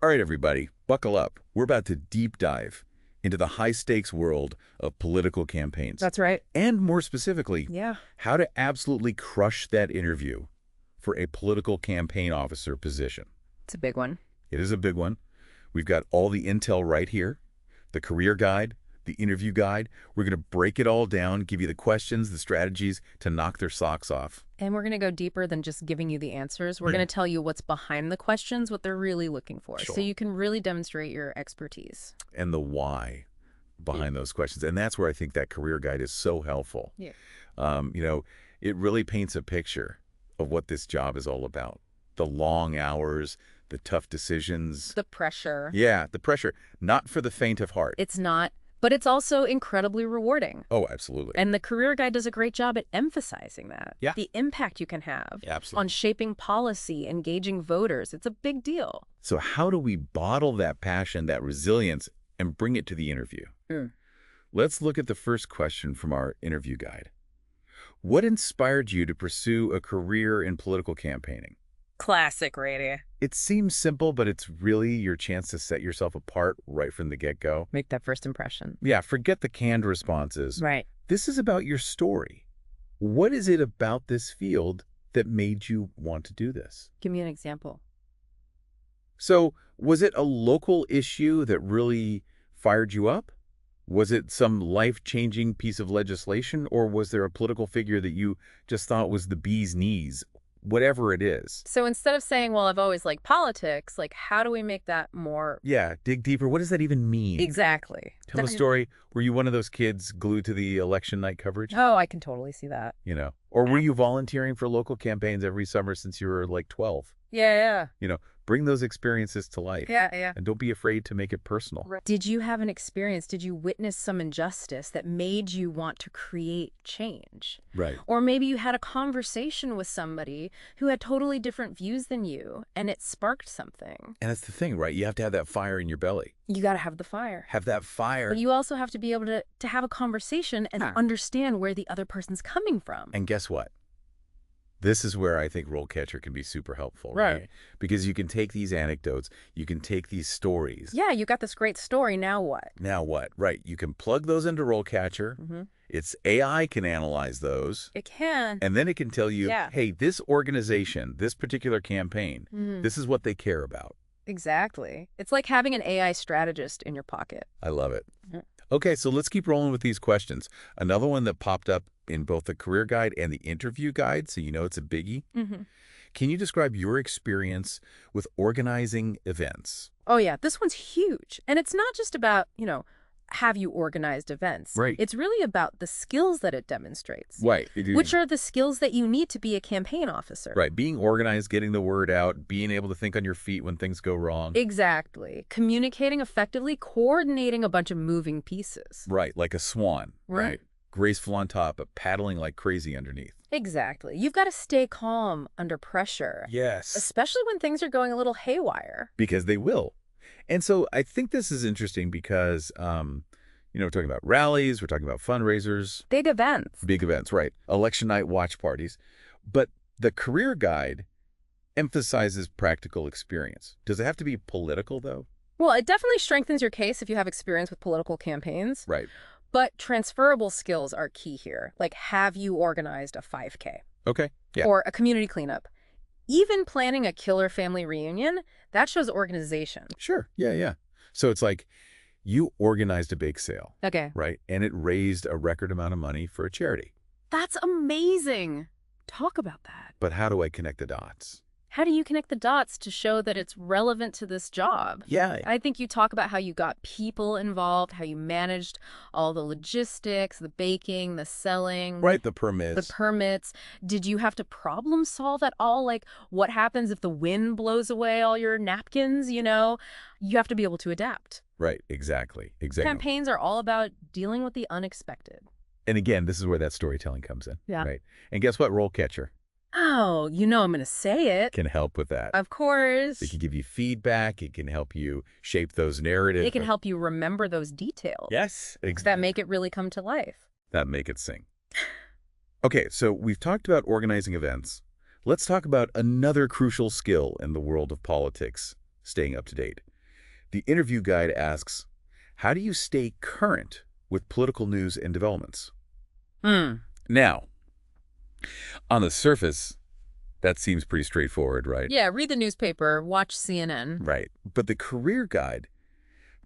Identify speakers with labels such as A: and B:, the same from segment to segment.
A: All right, everybody, buckle up. We're about to deep dive into the high-stakes world of political campaigns.
B: That's right.
A: And more specifically,
B: Yeah.
A: how to absolutely crush that interview for a political campaign officer position.
B: It's a big one.
A: It is a big one. We've got all the intel right here, the career guide, the interview guide. We're going to break it all down, give you the questions, the strategies to knock their socks off.
B: And we're going to go deeper than just giving you the answers. We're going to tell you what's behind the questions, what they're really looking for.
A: Sure.
B: So you can really demonstrate your expertise.
A: And the why behind those questions. And that's where I think that career guide is so helpful.
B: Yeah.
A: It really paints a picture of what this job is all about. The long hours, the tough decisions.
B: The pressure.
A: Yeah, the pressure. Not for the faint of heart.
B: It's not, but it's also incredibly rewarding.
A: Oh, absolutely.
B: And the career guide does a great job at emphasizing that.
A: Yeah.
B: The impact you can have
A: Absolutely.
B: on shaping policy, engaging voters. It's a big deal.
A: So how do we bottle that passion, that resilience, and bring it to the interview? Let's look at the first question from our interview guide. What inspired you to pursue a career in political campaigning?
B: Classic, Rady.
A: It seems simple, but it's really your chance to set yourself apart right from the get-go.
B: Make that first impression.
A: Yeah, forget the canned responses.
B: Right.
A: This is about your story. What is it about this field that made you want to do this?
B: Give me an example.
A: So, was it a local issue that really fired you up? Was it some life-changing piece of legislation, or was there a political figure that you just thought was the bee's knees? Whatever it is.
B: So instead of saying, well, I've always liked politics, like, how do we make that more...
A: Yeah, dig deeper. What does that even mean?
B: Exactly.
A: Tell a story. Were you one of those kids glued to the election night coverage?
B: Oh, I can totally see that.
A: Or were you volunteering for local campaigns every summer since you were like 12?
B: Yeah.
A: Bring those experiences to life.
B: Yeah.
A: And don't be afraid to make it personal.
B: Did you have an experience? Did you witness some injustice that made you want to create change?
A: Right.
B: Or maybe you had a conversation with somebody who had totally different views than you, and it sparked something.
A: And that's the thing, right? You have to have that fire in your belly.
B: You got to have the fire.
A: Have that fire.
B: But you also have to be able to have a conversation and understand where the other person's coming from.
A: And guess what? This is where I think RoleCatcher can be super helpful, right? Because you can take these anecdotes, you can take these stories.
B: Yeah, you got this great story, now what?
A: Now what? Right. You can plug those into RoleCatcher. Its AI can analyze those.
B: It can.
A: And then it can tell you, hey, this organization, this particular campaign, this is what they care about.
B: Exactly. It's like having an AI strategist in your pocket.
A: I love it. Okay, so let's keep rolling with these questions. Another one that popped up in both the career guide and the interview guide, so you know it's a biggie. Can you describe your experience with organizing events?
B: Oh, yeah. This one's huge. And it's not just about, have you organized events?
A: Right.
B: It's really about the skills that it demonstrates.
A: Right.
B: Which are the skills that you need to be a campaign officer.
A: Right. Being organized, getting the word out, being able to think on your feet when things go wrong.
B: Exactly. Communicating effectively, coordinating a bunch of moving pieces.
A: Right. Like a swan. Right. Graceful on top, but paddling like crazy underneath.
B: Exactly. You've got to stay calm under pressure.
A: Yes.
B: Especially when things are going a little haywire.
A: Because they will. And so I think this is interesting because, we're talking about rallies, we're talking about fundraisers.
B: Big events.
A: Big events, right. Election night watch parties. But the career guide emphasizes practical experience. Does it have to be political, though?
B: Well, it definitely strengthens your case if you have experience with political campaigns.
A: Right.
B: But transferable skills are key here. Like, have you organized a 5K?
A: Okay. Yeah.
B: Or a community cleanup? Even planning a killer family reunion, that shows organization.
A: Sure. Yeah. So it's like you organized a bake sale.
B: Okay.
A: Right? And it raised a record amount of money for a charity.
B: That's amazing. Talk about that.
A: But how do I connect the dots?
B: How do you connect the dots to show that it's relevant to this job?
A: Yeah.
B: I think you talk about how you got people involved, how you managed all the logistics, the baking, the selling.
A: Right, the permits.
B: Did you have to problem solve at all? Like, what happens if the wind blows away all your napkins, You have to be able to adapt.
A: Right, exactly.
B: Campaigns are all about dealing with the unexpected.
A: And again, this is where that storytelling comes in.
B: Yeah.
A: Right. And guess what? RoleCatcher
B: Oh, I'm going to say it.
A: can help with that.
B: Of course.
A: It can give you feedback. It can help you shape those narratives.
B: It can help you remember those details.
A: Yes.
B: That make it really come to life.
A: That make it sing. Okay, so we've talked about organizing events. Let's talk about another crucial skill in the world of politics, staying up to date. The interview guide asks, how do you stay current with political news and developments?
B: Hmm.
A: Now, on the surface, that seems pretty straightforward, right?
B: Yeah, read the newspaper, watch CNN.
A: Right. But the career guide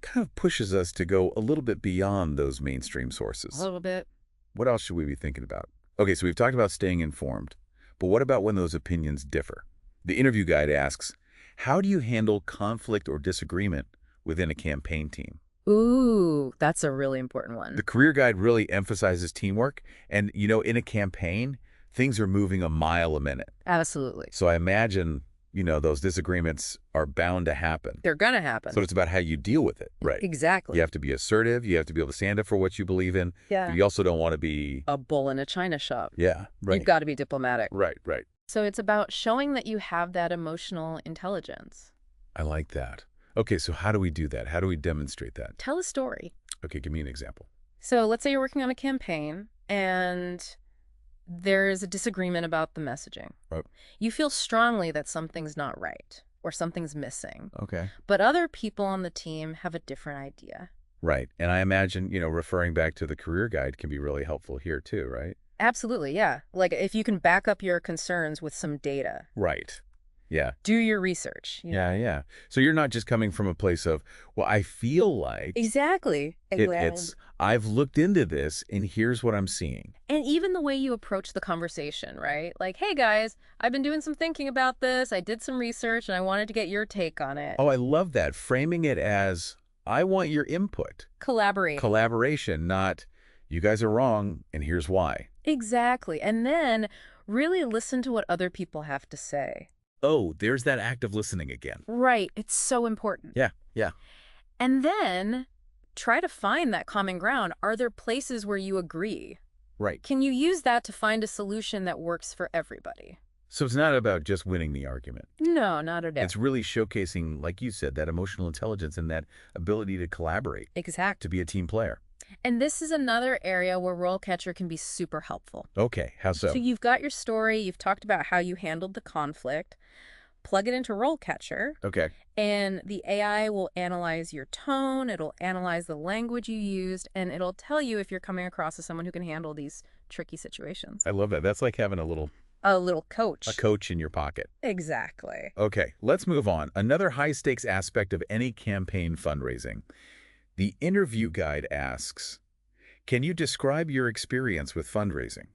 A: kind of pushes us to go a little bit beyond those mainstream
B: A
A: sources.
B: little bit.
A: What else should we be thinking about? Okay, so we've talked about staying informed, but what about when those opinions differ? The interview guide asks, how do you handle conflict or disagreement within a campaign team?
B: Ooh, that's a really important
A: The
B: one.
A: career guide really emphasizes teamwork, and, in a campaign, things are moving a mile a minute.
B: Absolutely.
A: So I imagine, those disagreements are bound to happen.
B: They're gonna happen.
A: So it's about how you deal with it. Right.
B: Exactly.
A: You have to be assertive. You have to be able to stand up for what you believe in.
B: Yeah.
A: But you also don't want to be...
B: A bull in a china shop.
A: Yeah, right.
B: You've got to be diplomatic.
A: Right, right.
B: So it's about showing that you have that emotional intelligence.
A: I like that. Okay, so how do we do that? How do we demonstrate that?
B: Tell a story.
A: Okay, give me an example.
B: So let's say you're working on a campaign and there's a disagreement about the messaging.
A: Right.
B: You feel strongly that something's not right or something's missing,
A: Okay.
B: but other people on the team have a different idea.
A: Right. And I imagine, referring back to the career guide can be really helpful here too, right?
B: Absolutely, yeah. Like if you can back up your concerns with some data,
A: Right. Yeah.
B: do your research.
A: Yeah, yeah. So you're not just coming from a place of, well, I feel like
B: Exactly.
A: it's, I've looked into this and here's what I'm seeing.
B: And even the way you approach the conversation, right? Like, hey guys, I've been doing some thinking about this. I did some research and I wanted to get your take on it.
A: Oh, I love that. Framing it as, I want your input.
B: Collaborate.
A: Collaboration, not, you guys are wrong and here's why.
B: Exactly. And then really listen to what other people have to say.
A: Oh, there's that act of listening again.
B: Right. It's so important.
A: Yeah, yeah.
B: And then try to find that common ground. Are there places where you agree?
A: Right.
B: Can you use that to find a solution that works for everybody?
A: So it's not about just winning the argument.
B: No, not at all.
A: It's really showcasing, like you said, that emotional intelligence and that ability to collaborate,
B: Exactly.
A: to be a team player.
B: And this is another area where RoleCatcher can be super helpful.
A: Okay, how so?
B: So you've got your story, you've talked about how you handled the conflict, plug it into RoleCatcher,
A: Okay.
B: and the AI will analyze your tone, it'll analyze the language you used, and it'll tell you if you're coming across as someone who can handle these tricky situations.
A: I love that. That's like having a
B: little coach.
A: coach in your pocket.
B: Exactly.
A: Okay, let's move on. Another high-stakes aspect of any campaign fundraising. The interview guide asks, can you describe your experience with fundraising?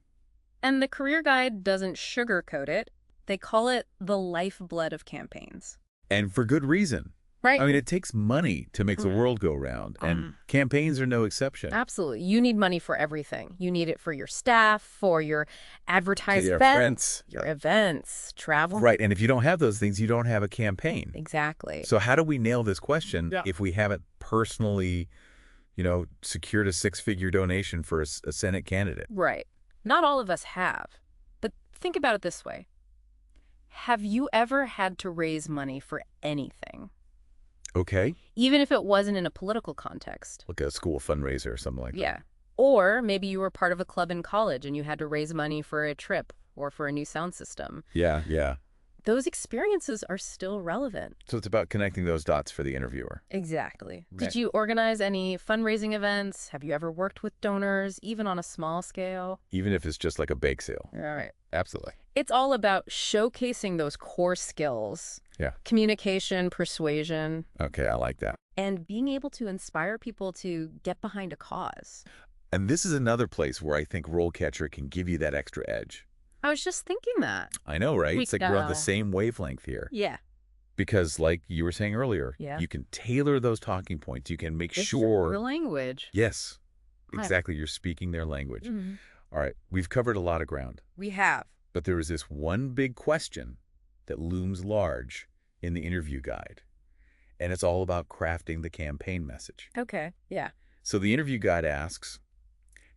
B: And the career guide doesn't sugarcoat it. They call it the lifeblood of campaigns.
A: And for good reason.
B: Right.
A: I mean, it takes money to make the world go round, and campaigns are no exception.
B: Absolutely. You need money for everything. You need it for your staff, for your advertised
A: Your
B: events,
A: friends.
B: your events, travel.
A: Right, and if you don't have those things, you don't have a campaign.
B: Exactly.
A: So how do we nail this question
B: Yeah.
A: if we haven't personally, secured a six-figure donation for a Senate candidate?
B: Right. Not all of us have. But think about it this way. Have you ever had to raise money for anything?
A: Okay,
B: Even if it wasn't in a political context.
A: like a school fundraiser or something like that.
B: Yeah. Or maybe you were part of a club in college and you had to raise money for a trip or for a new sound system.
A: Yeah, yeah.
B: Those experiences are still relevant.
A: So it's about connecting those dots for the interviewer.
B: Exactly.
A: Right.
B: Did you organize any fundraising events? Have you ever worked with donors, even on a small scale?
A: Even if it's just like a bake sale.
B: All right.
A: Absolutely.
B: It's all about showcasing those core skills.
A: Yeah.
B: Communication, persuasion,
A: Okay, I like that.
B: and being able to inspire people to get behind a cause.
A: And this is another place where I think RoleCatcher can give you that extra edge.
B: I was just thinking that.
A: I know, right?
B: We
A: It's like
B: could,
A: we're on the same wavelength here.
B: Yeah.
A: Because like you were saying earlier,
B: Yeah.
A: you can tailor those talking points. You can make
B: This is
A: sure...
B: real language.
A: Yes,
B: Right.
A: exactly. You're speaking their language.
B: Mhm.
A: All right, we've covered a lot of ground.
B: We have.
A: But there is this one big question that looms large in the interview guide. And it's all about crafting the campaign message.
B: Okay. Yeah.
A: So the interview guide asks,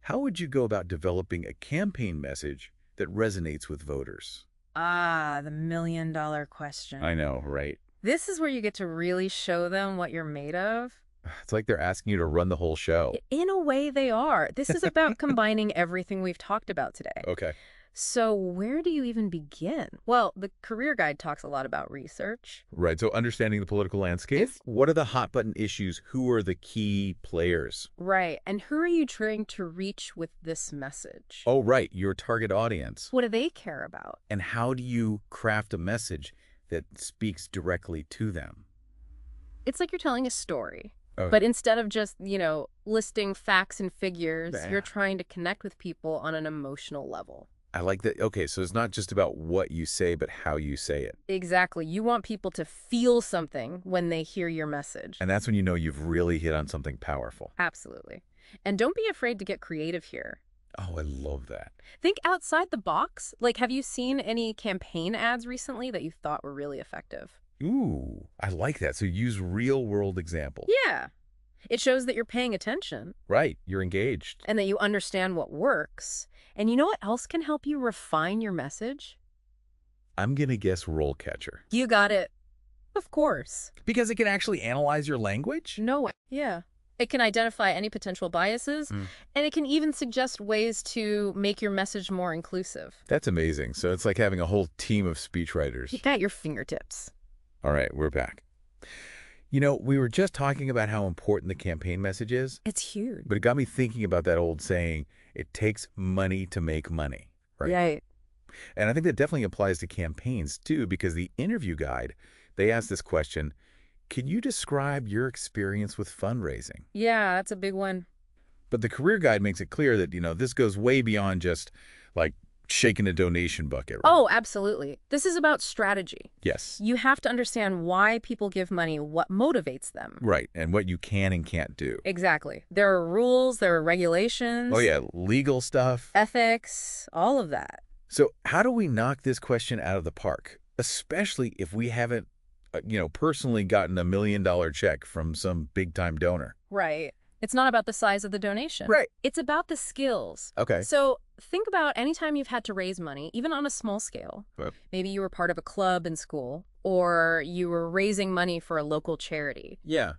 A: how would you go about developing a campaign message that resonates with voters?
B: Ah, the million-dollar question.
A: I know, right?
B: This is where you get to really show them what you're made of.
A: It's like they're asking you to run the whole show.
B: In a way, they are. This is about combining everything we've talked about today.
A: Okay.
B: So where do you even begin? Well, the career guide talks a lot about research.
A: Right, so understanding the political landscape. What are the hot button issues? Who are the key players?
B: Right. And who are you trying to reach with this message?
A: Oh, right, your target audience.
B: What do they care about?
A: And how do you craft a message that speaks directly to them?
B: It's like you're telling a story.
A: Oh,
B: But instead of just, listing facts and figures,
A: yeah.
B: you're trying to connect with people on an emotional level.
A: I like that. Okay, so it's not just about what you say, but how you say it.
B: Exactly. You want people to feel something when they hear your message.
A: And that's when you know you've really hit on something powerful.
B: Absolutely. And don't be afraid to get creative here.
A: Oh, I love that.
B: Think outside the box. Like, have you seen any campaign ads recently that you thought were really effective?
A: Ooh, I like that. So use real world examples.
B: Yeah. It shows that you're paying attention
A: Right, you're engaged.
B: and that you understand what works. And you know what else can help you refine your message?
A: I'm going to guess RoleCatcher.
B: You got it. Of course.
A: Because it can actually analyze your language?
B: No way. Yeah. It can identify any potential biases, and it can even suggest ways to make your message more inclusive.
A: That's amazing. So it's like having a whole team of speechwriters.
B: At your fingertips.
A: All right, we're back. You know, we were just talking about how important the campaign message is,
B: It's huge.
A: but it got me thinking about that old saying, it takes money to make money, right?
B: Right.
A: And I think that definitely applies to campaigns too, because the interview guide, they ask this question, can you describe your experience with fundraising?
B: Yeah, that's a big one.
A: But the career guide makes it clear that, this goes way beyond just like shaking a donation bucket. Right?
B: Oh, absolutely. This is about strategy.
A: Yes.
B: You have to understand why people give money, what motivates them.
A: Right. And what you can and can't do.
B: Exactly. There are rules, there are regulations.
A: Oh, yeah. Legal stuff.
B: Ethics, all of that.
A: So how do we knock this question out of the park, especially if we haven't, personally gotten $1 million check from some big-time donor?
B: Right. It's not about the size of the donation.
A: Right.
B: It's about the skills.
A: Okay.
B: So think about any time you've had to raise money, even on a small scale.
A: Well,
B: Maybe you were part of a club in school, or you were raising money for a local charity.
A: yeah,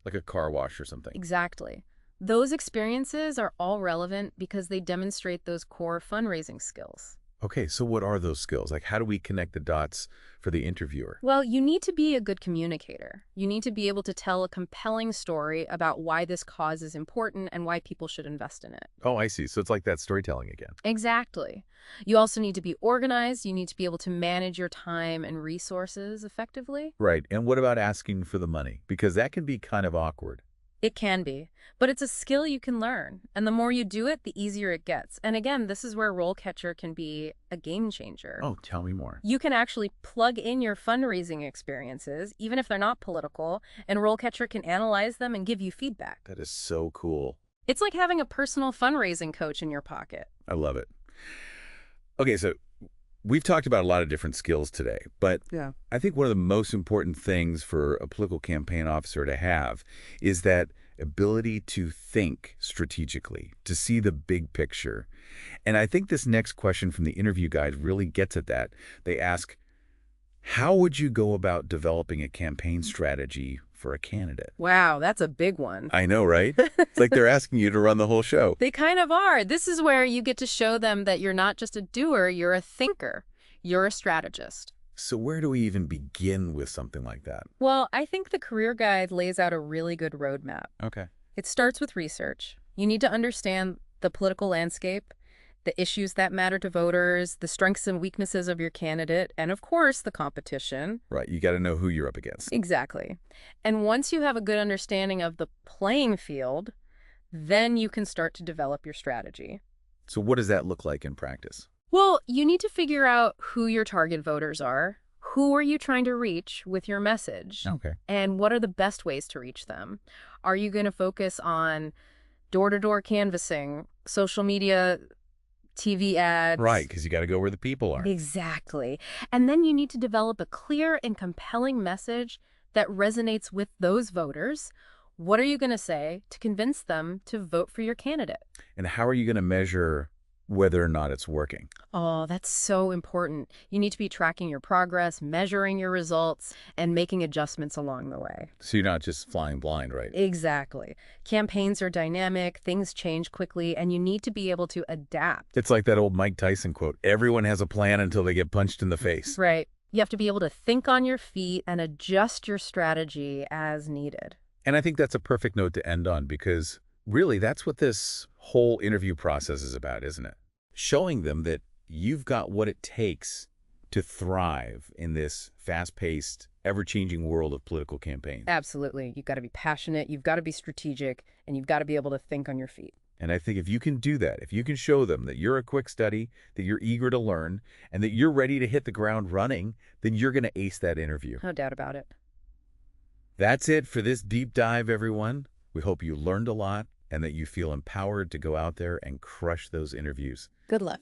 A: like a car wash or something.
B: Exactly. Those experiences are all relevant because they demonstrate those core fundraising skills.
A: Okay, so what are those skills? Like, how do we connect the dots for the interviewer?
B: Well, you need to be a good communicator. You need to be able to tell a compelling story about why this cause is important and why people should invest in it.
A: Oh, I see. So it's like that storytelling again.
B: Exactly. You also need to be organized. You need to be able to manage your time and resources effectively.
A: Right. And what about asking for the money? Because that can be kind of awkward.
B: It can be, but it's a skill you can learn. And the more you do it, the easier it gets. And again, this is where RoleCatcher can be a game changer.
A: Oh, tell me more.
B: You can actually plug in your fundraising experiences, even if they're not political, and RoleCatcher can analyze them and give you feedback.
A: That is so cool.
B: It's like having a personal fundraising coach in your pocket.
A: I love it. Okay, so we've talked about a lot of different skills today, but
B: Yeah.
A: I think one of the most important things for a political campaign officer to have is that ability to think strategically, to see the big picture. And I think this next question from the interview guide really gets at that. They ask, how would you go about developing a campaign strategy for a candidate?
B: Wow, that's a big one.
A: I know, right? It's like they're asking you to run the whole show.
B: They kind of are. This is where you get to show them that you're not just a doer, you're a thinker. You're a strategist.
A: So where do we even begin with something like that?
B: Well, I think the career guide lays out a really good roadmap.
A: Okay.
B: It starts with research. You need to understand the political landscape, the issues that matter to voters, the strengths and weaknesses of your candidate, and of course, the competition.
A: Right. You got to know who you're up against.
B: Exactly. And once you have a good understanding of the playing field, then you can start to develop your strategy.
A: So what does that look like in practice?
B: Well, you need to figure out who your target voters are. Who are you trying to reach with your message?
A: Okay.
B: And what are the best ways to reach them? Are you going to focus on door-to-door canvassing, social media, TV ads?
A: Right, because you got to go where the people are.
B: Exactly. And then you need to develop a clear and compelling message that resonates with those voters. What are you going to say to convince them to vote for your candidate?
A: And how are you going to measure whether or not it's working.
B: Oh, that's so important. You need to be tracking your progress, measuring your results, and making adjustments along the way.
A: So you're not just flying blind, right?
B: Exactly. Campaigns are dynamic, things change quickly, and you need to be able to adapt.
A: It's like that old Mike Tyson quote, everyone has a plan until they get punched in the face.
B: Right. You have to be able to think on your feet and adjust your strategy as needed.
A: And I think that's a perfect note to end on because really that's what this whole interview process is about, isn't it? Showing them that you've got what it takes to thrive in this fast-paced, ever-changing world of political campaigns.
B: Absolutely. You've got to be passionate, you've got to be strategic, and you've got to be able to think on your feet.
A: And I think if you can do that, if you can show them that you're a quick study, that you're eager to learn, and that you're ready to hit the ground running, then you're going to ace that interview.
B: No doubt about it.
A: That's it for this deep dive, everyone. We hope you learned a lot and that you feel empowered to go out there and crush those interviews.
B: Good luck.